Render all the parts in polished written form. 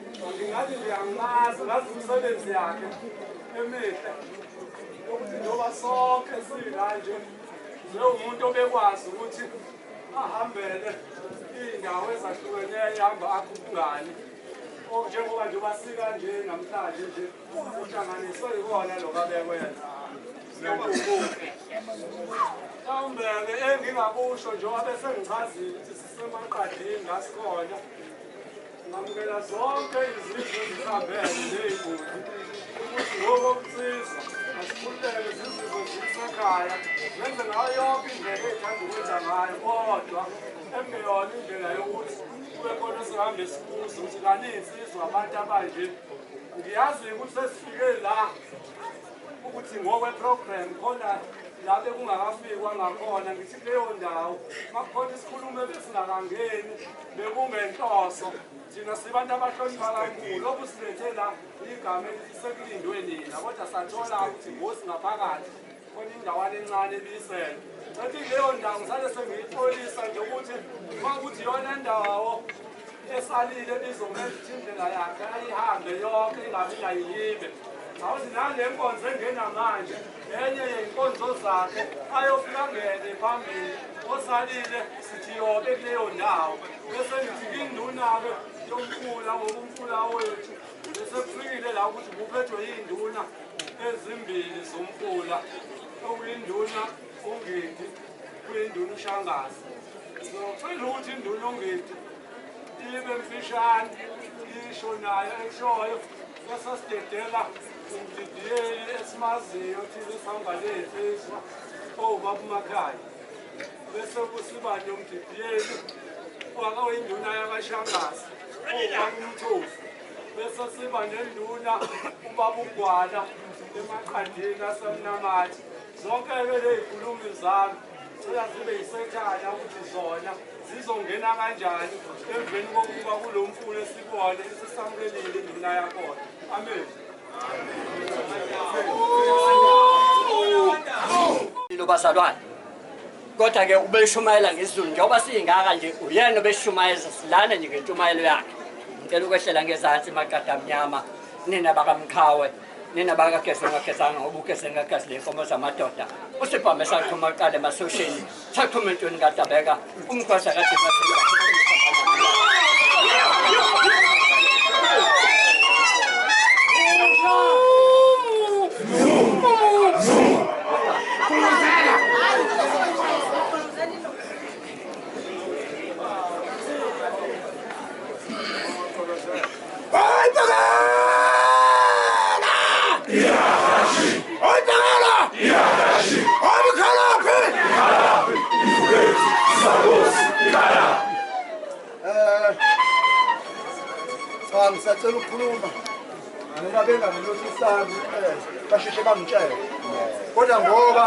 Ngingathi ngiyamazi ngazi umsebenzi yakhe emihle ukuthi njengoba sonke singanje umuntu obekwazi ukuthi ahambele iy'ndawo ezahlukeneyo ahamba akhe ubungani njengoba nje basika nje namhlanje nje uhlanganiswe ikona lokho abekwenza mhlawumbe-ke engingakusho njengoba bese ngichazile ukuthi sisemaqadini ngasikhona ngamukela zonke izizwe ezihambele ney'guli ukuthi ngokokusizwa asikhululeke zizizwe zisekhaya zenze ngayo yonke indlela ey'thanda ukwenza ngayo kodwa engeyona indlela yokuthi kube khona sihambe sibuze ukuthi kaniy'nsizwa abantu abanje ngiyazi ukuthi sesifike la ukuthi ngokwe-program khona la bekungakafikwa ngakhona ngithi kuleyo ndawo makukhona isikhulumo ebesingakangeni bekungenhloso thina sibantu abahlonipha kakhulu okusilethe la igama elisekulindwe nina kodwa sathola ukuthi ngosingaphakathi khona indawana encane ebiyisele ethi leyo ndawo ngisale sengiyixolisa nje ukuthi uma kuthi yona ndawo esalile bizomele ukuthi indlela yakhe ayihambe yonke ingabi nayiyibe awuthi nale nkonzo engena manje enye yey'nkonzo zakhe ayofika ngene phambili osalile sithi yobe kuleyo ndawo bese ngithi induna-ke yomfula ngokumfula wethu bese kufikile la ukuthi kuphethwe iy'nduna ezimbili zomfula okuyinduna ungidi kuyinduna ushangazi so cela ukuthi induna ungidi ibe mfishane isho nayo eshoyo esasidedela umdidiyeli esimaziyo thina esihamba ney'nsizwa owubaba umakhaya bese kusiba nomdidiyeli oyinduna yakashangazi owubaba umthofu bese siba nenduna ubaba ugwala emaqandini asemnamathi zonke-ke ley'khulumi zami cela zibe yisekhaya ukuthi zona zizongena kanjani emveni kokuba kulo mfulo esibone esisamukelile induna yakhona amen. Bazalwane kodwa ke ubeshumayela ngesiZulu njengoba singaka nje uyena obeshumayeza silana nje ngentshumayelo yakhe ngicela ukwehlela ngezansi maqada amnyama nina bakamqhawe nina bakagezongagezanga ngoba ugezengagezi lenkomo zamadoda usibhame sathuma qala emasosheni sathuma entweni kadabeka umkhwasa kade ngisacela ukukhuluma noma bengamlothisani basheshe bangitshele kodwa ngoba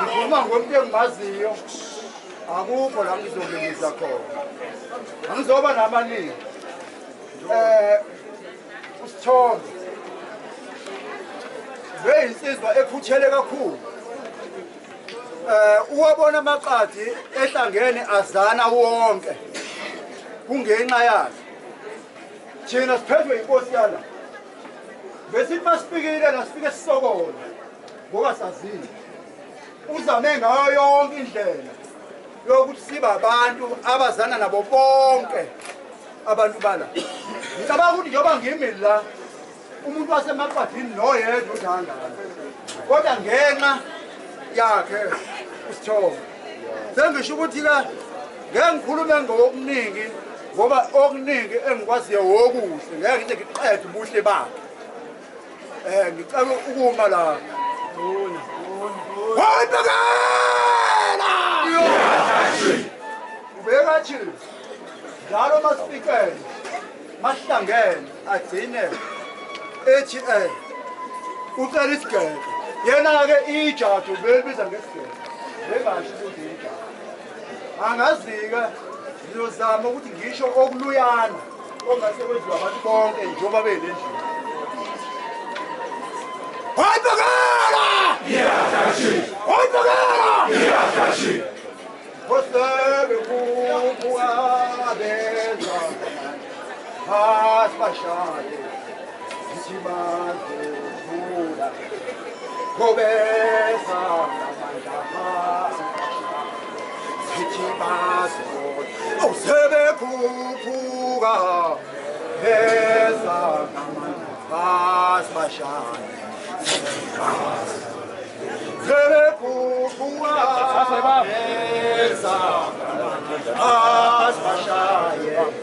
ngikhuluma ngomuntu engimaziyo akukho la ngizongenisa khona angizoba namaningi usithombe beyinsizwa ekhuthele kakhulu uwabona amaqadi ehlangene azana wonke kungenxa yakhe thina siphethwe inkosi yala besithi masifikile la sifike sisokole ngoba sazile uzame ngayo yonke indlela yokuthi sibe abantu abazana nabo bonke abantu bala ngicabanga ukuthi njengoba ngimi la umuntu wasemaqadini noyedwa udlangana kodwa ngenxa yakhe usithombe sengisho ukuthi-ke ngeke ngikhulume ngokuningi ngoba okuningi engikwaziyo wokuhle ngeke ngithi ngiqede ubuhle bakhe ngicela ukuma la ubekathi njalo masifikele masihlangene agcine ethi ucela isigebe yena-ke ijaji ubelibiza ngesigebe bengasho ukuthi ijaji angazi-ke ngizozama ukuthi ngisho okuluyana ongase kwenziwa abantu bonke njengoba belendlela oyibhekela oyibhekela kosebe kukuabeza has bashade Zichibazo Zula Kobesa Namandama Zichibazo Osebe Kupuga Besa Namandama has bashade Osebe Kupuga Besa has bashade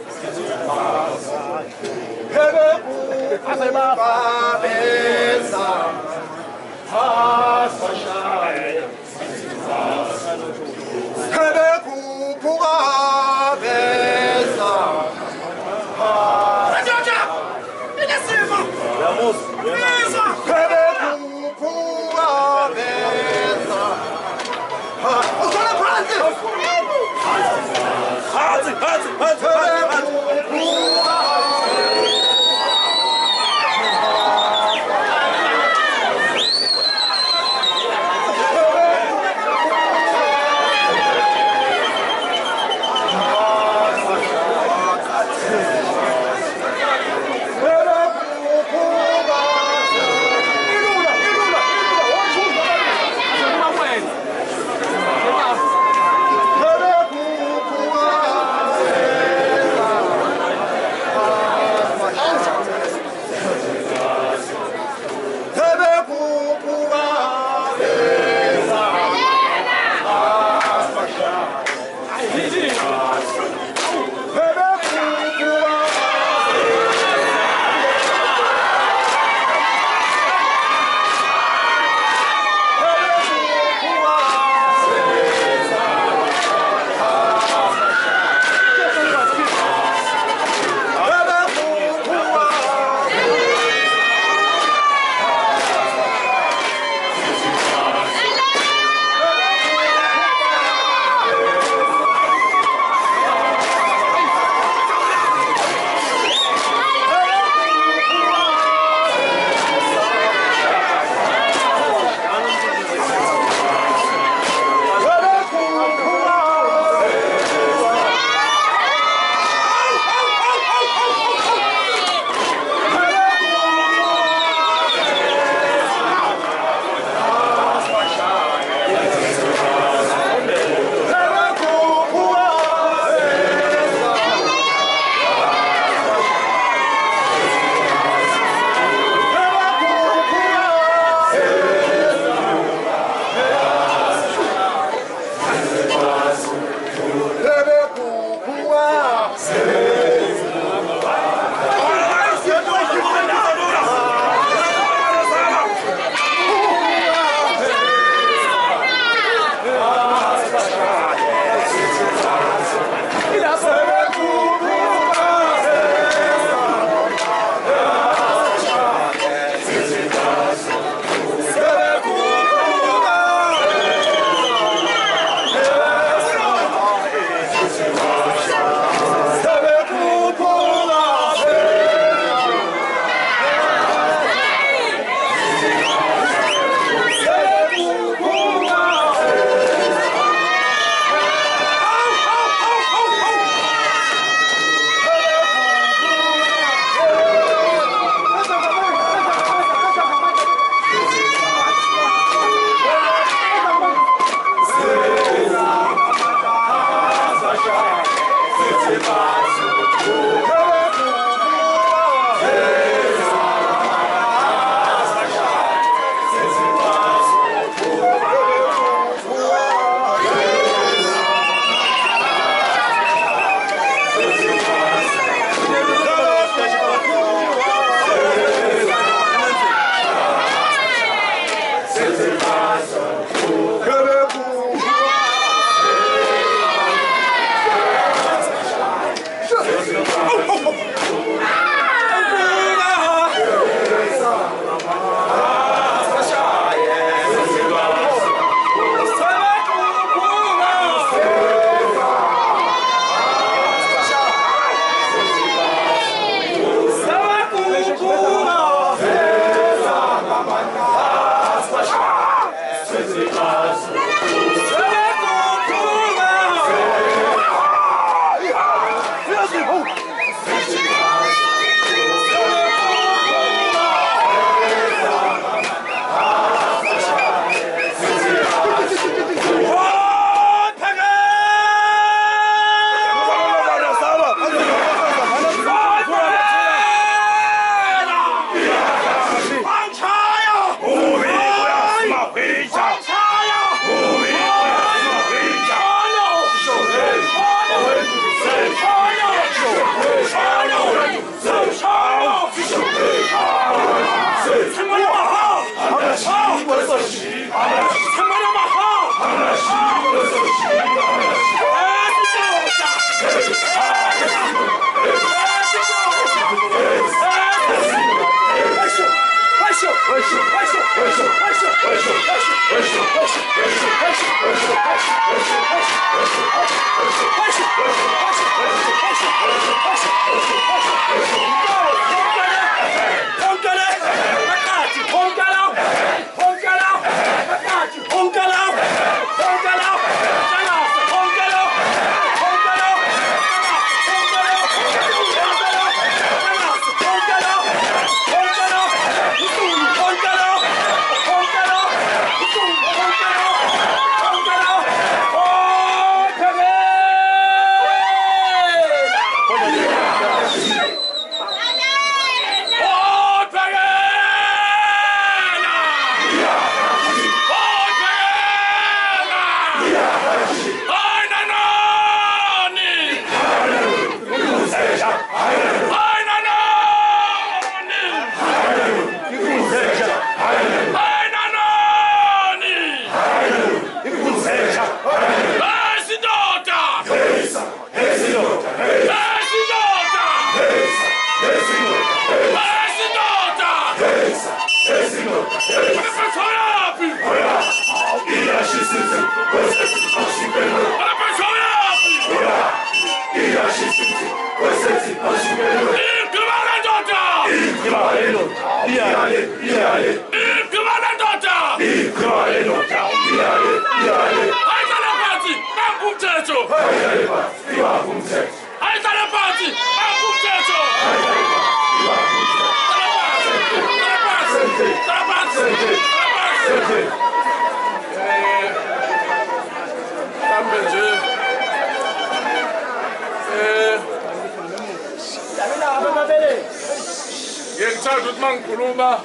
mangikhuluma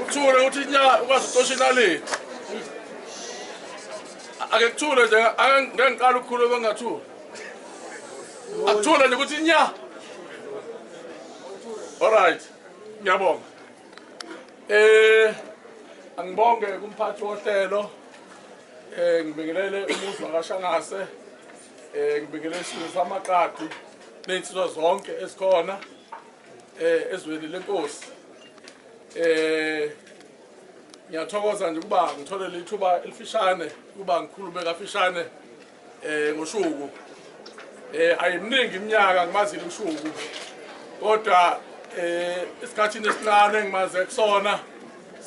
uthule uthi nya ukwazi inaleti ake kuthule nje ngeke ngiqala ukukhuluma ngathula akuthule nje ukuthi nya alright ngiyabonga angibonge kumphathi wohlelo ngibingelele umuzi wakashangase ngibingelele isizwe samaqadi nensizwa zonke esikhona ezweni lenkosi ngiyathokoza nje kuba ngitholele ithuba elifishane kuba ngikhulume kafishane ngoshuku ayimningi iminyaka ngimazile ushuku kodwa isikhathini esincane ngimaze kusona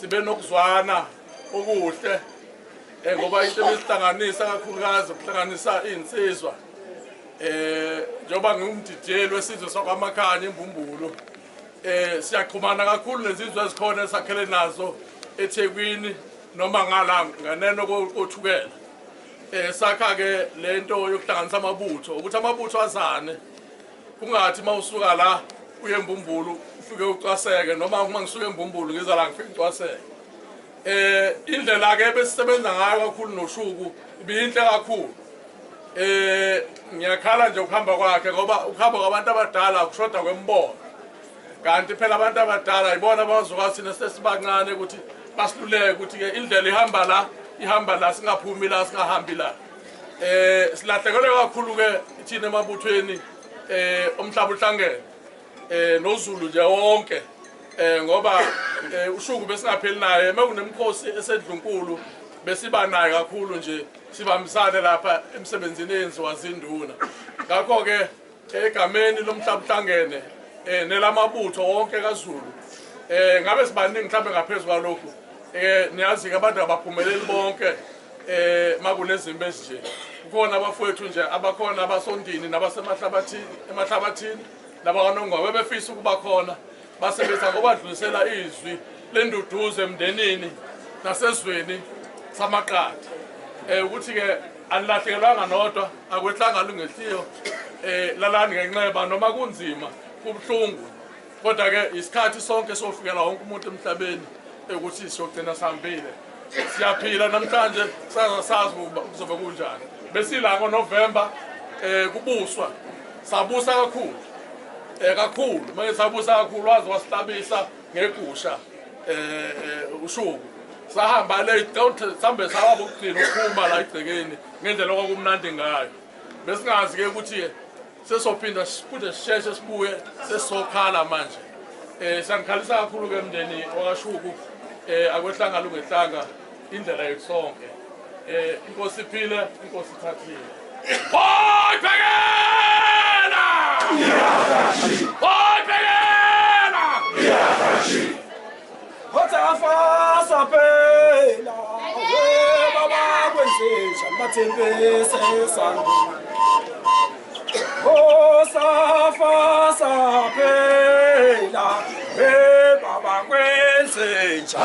sibe nokuzwana okuhle ngoba into esihlanganisa kakhulukazi ukuhlanganisa insizwa njengoba ngumdidiyeli wesizwe sakwamakhanya eMbumbulu siyaxhumana kakhulu nezizwe ezikhona esakhele nazo eThekwini noma ngala nganeno kothukela sakha ke lento yokuhlanganisa amabutho ukuthi amabutho azane kungathi mawusuka la uye eMbumbulu ufike ucwaseke noma uma ngisuka eMbumbulu ngiza la ngifike ngicwaseke indlela ke besisebenza ngayo kakhulu noshuku ibinhle kakhulu ngiyakhala nje ukuhamba kwakhe ngoba ukuhamba kwabantu abadala ukushoda kwembono kanti phela abantu abadala ibona abazokwazi thina sesibancane ukuthi basiluleke ukuthi ke indlela ihamba la singaphumi la singahambi la silahlekelwe kakhulu ke thina emabuthweni omhlaba uhlangene noZulu nje wonke ngoba ushuku besingapheli naye mekunemkhosi esedlunkulu besiba naye kakhulu nje sibambisane lapha emsebenzini eyenziwa zinduna ngakho ke egameni lomhlaba uhlangene nelamabutho wonke kaZulu ngabe sibaningi mhlambe ngaphezulu kwalokho niyazi ke abantu abaphumeleli bonke makunezimbe ezinje kukhona abafowethu nje abakhona abasondini emahlabathini labakanongwa bebefisa ukuba khona basebenza ngoba dlulisela izwi lenduduzo emndenini nasezweni samaqadi ukuthi ke anilahlekelwanga nodwa akwehlanga lungehliyo lalani ngenxeba noma kunzima kubuhlungu kodwa ke isikhathi sonke sofikela wonke umuntu emhlabeni ukuthi siyogcina sihambile siyaphila namhlanje sazi kuzobe kunjani besila ngoNovember kubuswa sabusa kakhulu manje sabusa kakhulu wazi wasihlabisa ngegusha ushuku sahamba le sambe sawabo ukugcina ukuphuma la igcekeni ngendlela okwakumnandi ngayo besingazi ke ukuthi sesophinda futhi sisheshe sibuye sesokhala manje sangikhalisa kakhulu ke mndeni wakashuku akwehlanga lungehlanga indlela yesonke inkosi iphile inkosi ithathile hoy phekela hoy phekela Hotafasa phela we baba kwenzesha bathembise sangu Hosafasa phela we baba kwenzesha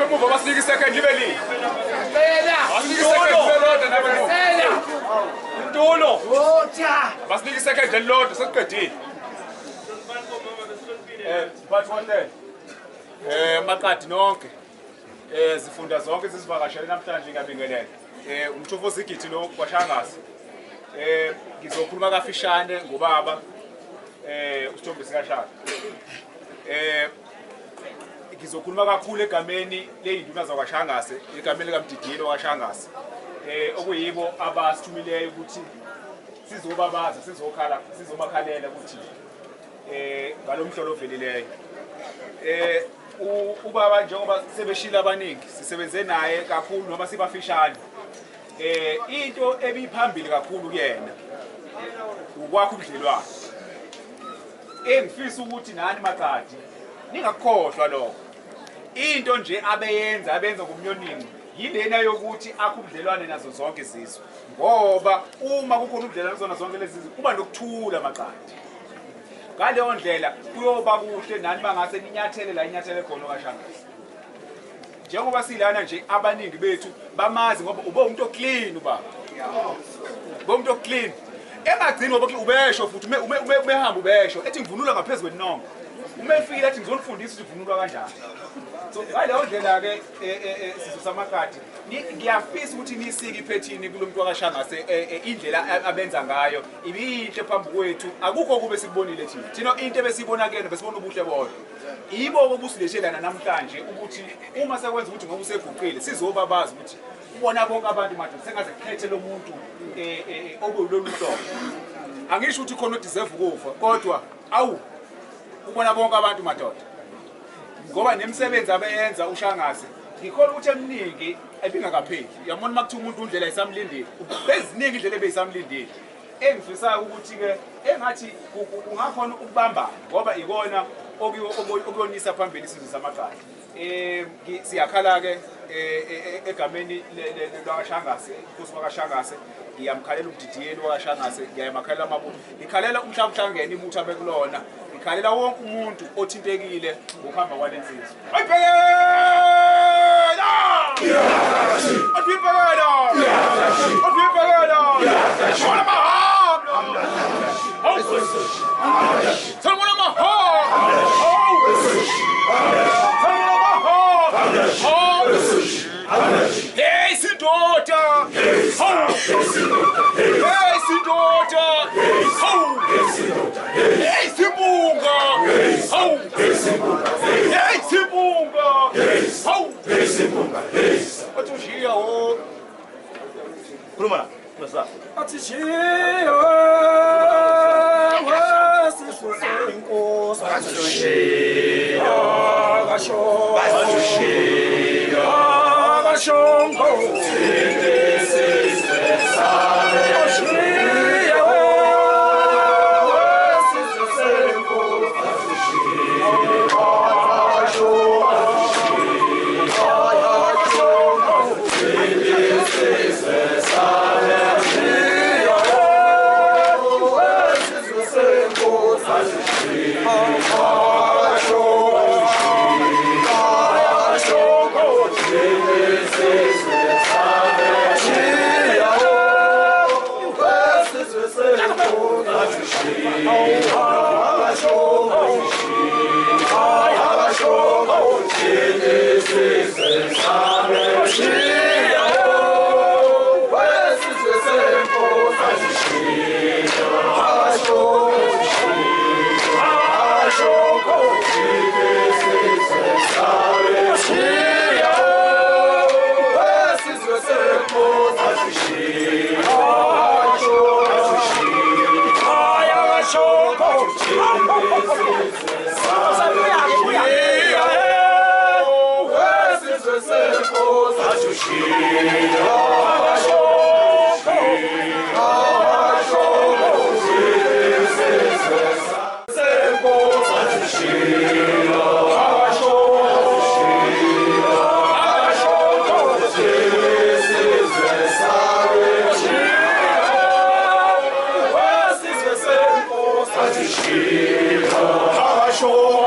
lapha emuva basinike isecond libe linye. Basinike isecond libe lodwa lapha emuva. Ntulo. Basinike isecond elilodwa sesiqedile. But what then? Makati nonke. Zifunda zonke sizivakashele namhlanje ngiyabingelela. Umthofo sigithi lo kwaShangase. Ngizokhuluma kafishane ngobaba uSithombe sikaShaka. Ngizokhuluma kakhulu egameni leyinduna zakwaShangase, egameni likaMdidiyelo kwaShangase. Okuyibo abasithumileyo ukuthi sizobabaza, sizobakhalela ukuthi ngalomhlolo ovelileyo. Ubaba njengoba sebeshila abaningi sisebenze naye kakhulu noma sibafishane. Into ebiphambili kakhulu kuyena ukwakha ubudlelwano. Engifisa ukuthi nani Makati ningakhohlwa lokho. Into nje abenza ngomnyoningi yilena yokuthi akha ubudlelwane nazo zonke izizwe. Ngoba uma kukhona ubudlelwane zona zonke lezi izizwe kuba nokuthula Makati. Ngaleyo ndlela kuyoba kuhle nani bangase ninyathele la inyathele khona kwaShangase. Njengoba silana nje abaningi bethu bamazi ngoba ube umuntu oclean ubaba. Ube umuntu oclean. Engagcini ngoba ubesho futhi umehamba ubesho ethi ngivunula ngaphezulu kwenongo. Uma efika athi ngizonifundisa ukuthi uvunulwa kanjani. So ngaleyo ndlela ke sizosamakati ngiyafisa ukuthi nisike iphethini kulomuntu wakaShangase indlela abenza ngayo ibinhle phambi kwethu akukho kube sikubonile thina into ebesibona kuyena besibona ubuhle bodwa yibo obusileshelana namhlanje ukuthi uma sekwenza ukuthi ngoba useguqile sizobabaza ukuthi ubona bonke abantu manje sengaze khethe lo muntu okulolu hlobo angisho ukuthi khona udeserve ukufa kodwa awu ubona bonke abantu madoda ngoba nemisebenzi abeyenza uShangase ngikholwa ukuthi eminingi ebingakapheli uyabona makuthiwa umuntu indlela isamlindile beziningi indlela ebeyisamlindile engifisayo ukuthi ke engathi ungakhona ukubamba ngoba ikona okuyonisa phambili isizwe samakati siyakhala ke egameni lakaShangase inkosi wakaShangase ngiyamkhalela uMdidiyelo wakaShangase ngiyamakhalela amabuthi ngikhalela umhlangene ibutha bekulona ngikhalela wonke umuntu othintekile ngokuhamba kwalensizwe Hey, Sidota! Hey, Sidota! Hey, Sibunga! Hey, Sibunga! Atushiya o. Kurumana, nasa. Atushiya wa sisusenko atushiya gasho atushiya Shongo, this is the Show,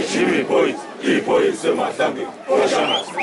Jimmy boys, boys, Matangi, Washamas,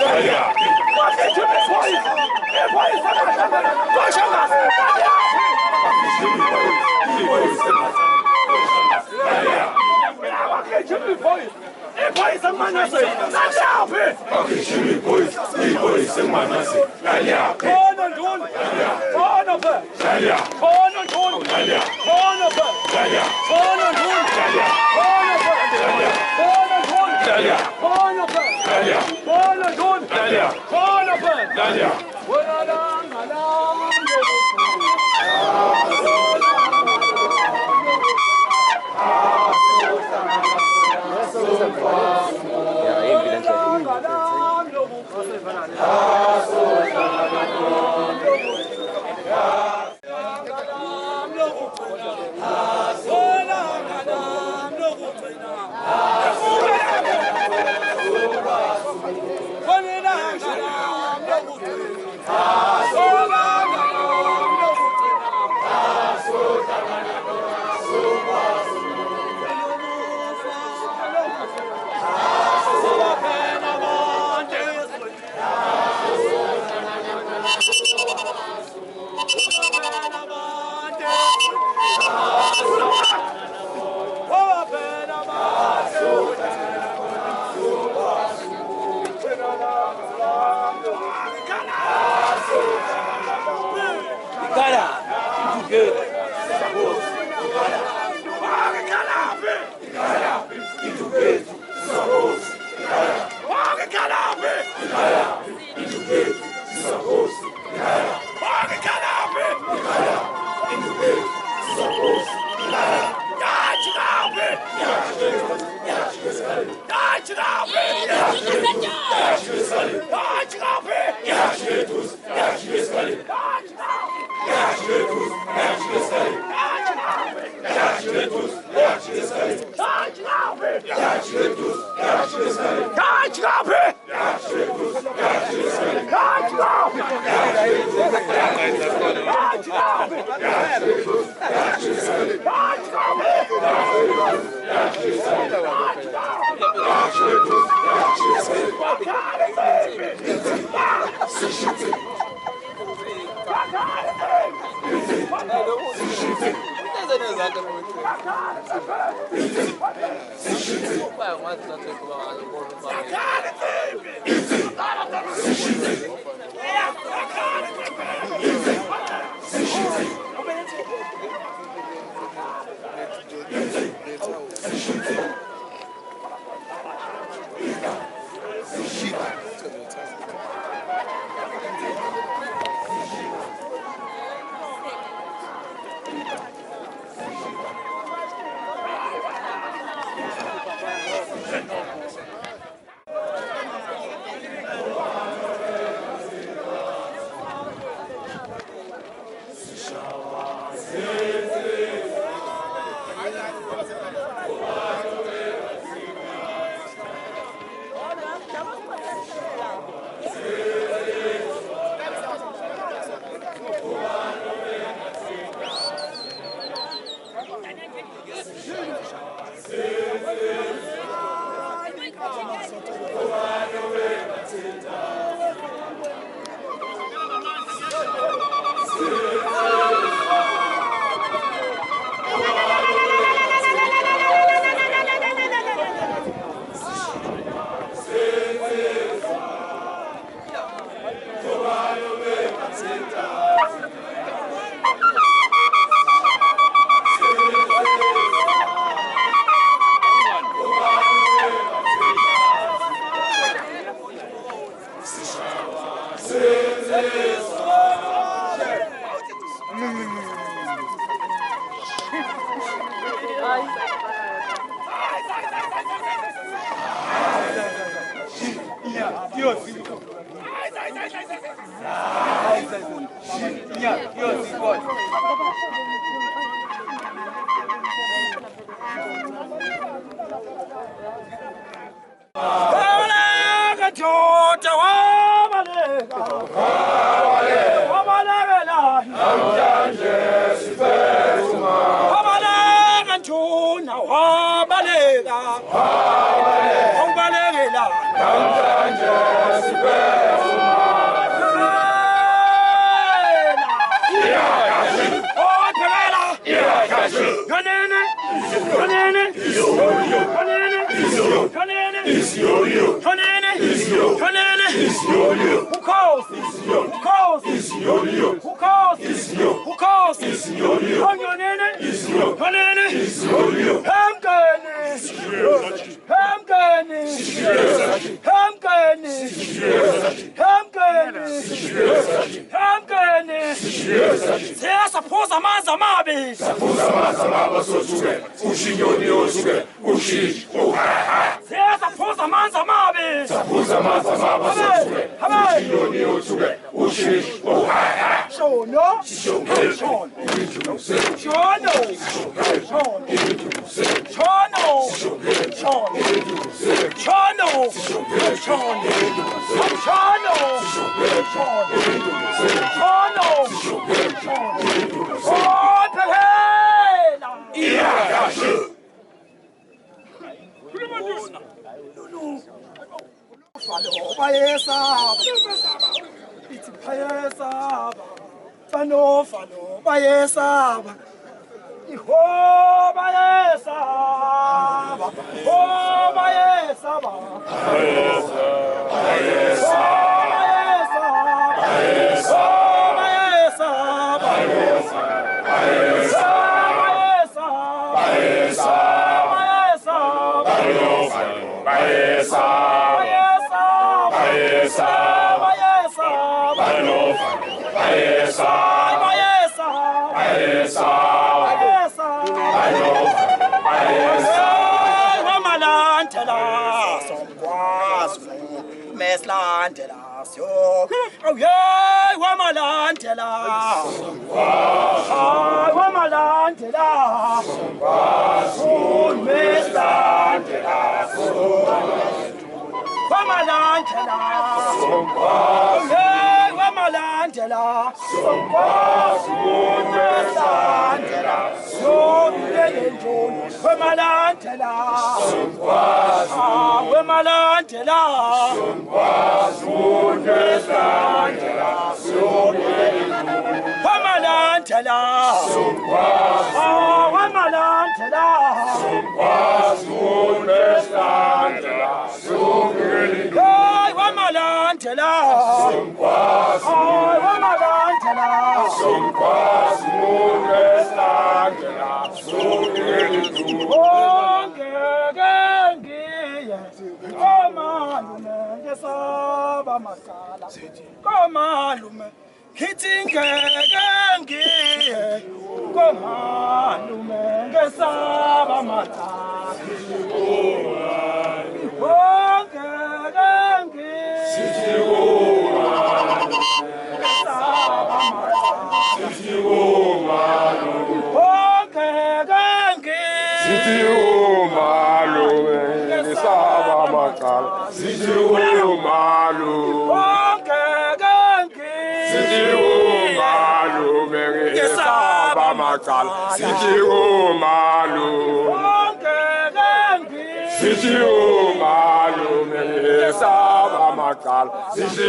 Sisi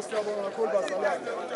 Siyabonga kakhulu bazalwane.